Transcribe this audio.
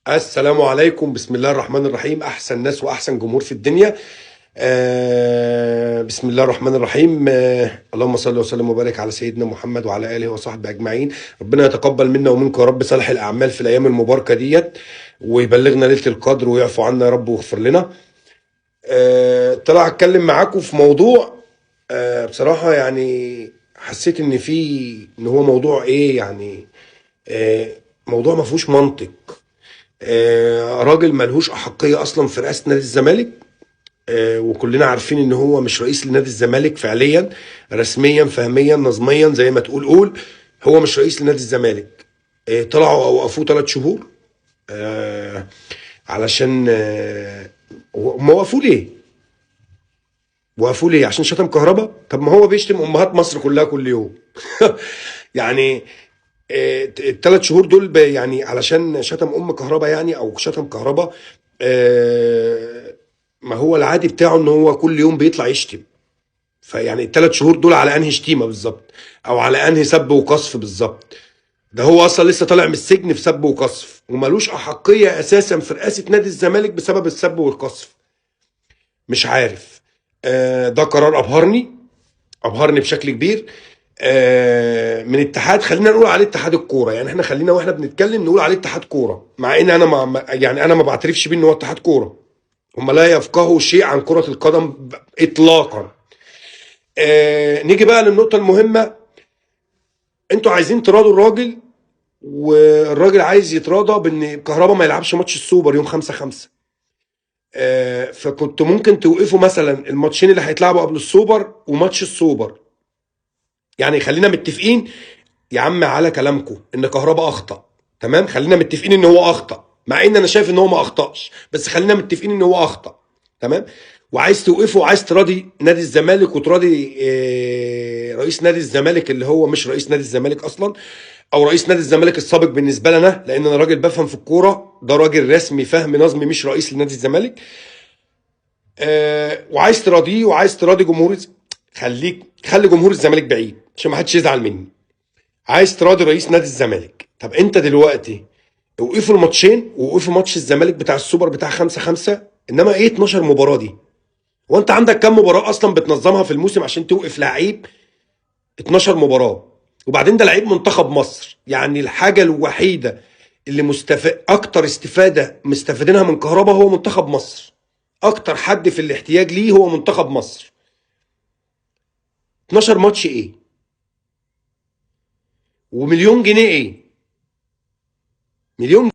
السلام عليكم، بسم الله الرحمن الرحيم. احسن ناس واحسن جمهور في الدنيا. بسم الله الرحمن الرحيم. اللهم صل وسلم وبارك على سيدنا محمد وعلى اله وصحبه اجمعين. ربنا يتقبل منا ومنكم يا رب صالح الاعمال في الايام المباركه ديت، ويبلغنا ليله القدر ويعفو عنا يا رب ويغفر لنا. طلع اتكلم معاكم في موضوع. بصراحه يعني حسيت ان هو موضوع ايه يعني. آه موضوع ما فيهوش منطق. راجل ملهوش احقيه اصلا في رئاسه نادي الزمالك. وكلنا عارفين ان هو مش رئيس لنادي الزمالك فعليا، رسميا فهميا نظميا زي ما تقول قول. هو مش رئيس لنادي الزمالك. طلعوا اوقفوه 3 شهور. آه، علشان ما وقفوه ليه؟ وقفوه ليه؟ عشان شتم كهربا؟ طب ما هو بيشتم امهات مصر كلها كل يوم. يعني ال3 شهور دول يعني علشان شتم كهربا يعني، او شتم كهربا. آه، ما هو العادي بتاعه ان هو كل يوم بيطلع يشتم. فيعني ال3 شهور دول على انهي شتيمه بالظبط؟ او على انهي سب وقذف بالظبط؟ ده هو اصلا لسه طالع من السجن في سب وقذف، وملوش احقيه اساسا في رئاسه نادي الزمالك بسبب السب والقذف. مش عارف. ده قرار ابهرني بشكل كبير. من اتحاد، خلينا نقول عليه اتحاد الكوره، يعني احنا خلينا واحنا بنتكلم نقول عليه اتحاد كوره، مع ان انا يعني انا ما بعترفش بيه ان هو اتحاد كوره. هم لا يفقهوا شيء عن كره القدم اطلاقا. نيجي بقى للنقطه المهمه. انتوا عايزين تراضوا الراجل، والراجل عايز يتراضى بان كهربا ما يلعبش ماتش السوبر يوم 5/5. فكنت ممكن توقفوا مثلا الماتشين اللي هيتلعبوا قبل السوبر وماتش السوبر. يعني خلينا متفقين يا عم على كلامكم ان كهربا اخطا. تمام، خلينا متفقين ان هو اخطا، مع ان انا شايف ان هو ما اخطاش، بس خلينا متفقين ان هو اخطا. تمام. وعايز توقفه وعايز تراضي نادي الزمالك وتراضي رئيس نادي الزمالك اللي هو مش رئيس نادي الزمالك اصلا، او رئيس نادي الزمالك السابق بالنسبه لنا، لان انا راجل بفهم في الكوره، ده راجل رسمي فهم نظمي مش رئيس لنادي الزمالك. وعايز تراضيه وعايز تراضي جمهور. خلي جمهور الزمالك بعيد عشان ما حدش يزعل مني. عايز تراضي رئيس نادي الزمالك. طب انت دلوقتي اوقفوا الماتشين، ووقفوا ماتش الزمالك بتاع السوبر بتاع 5/5. انما ايه 12 مباراة دي؟ وانت عندك كام مباراة اصلا بتنظمها في الموسم عشان توقف لعيب؟ 12 مباراة. وبعدين ده لعيب منتخب مصر، يعني الحاجة الوحيدة اللي اكتر استفادة مستفيدينها من كهربا هو منتخب مصر. اكتر حد في الاحتياج ليه هو منتخب مصر. 12 ماتش ايه؟ ومليون جنيه ايه؟ مليون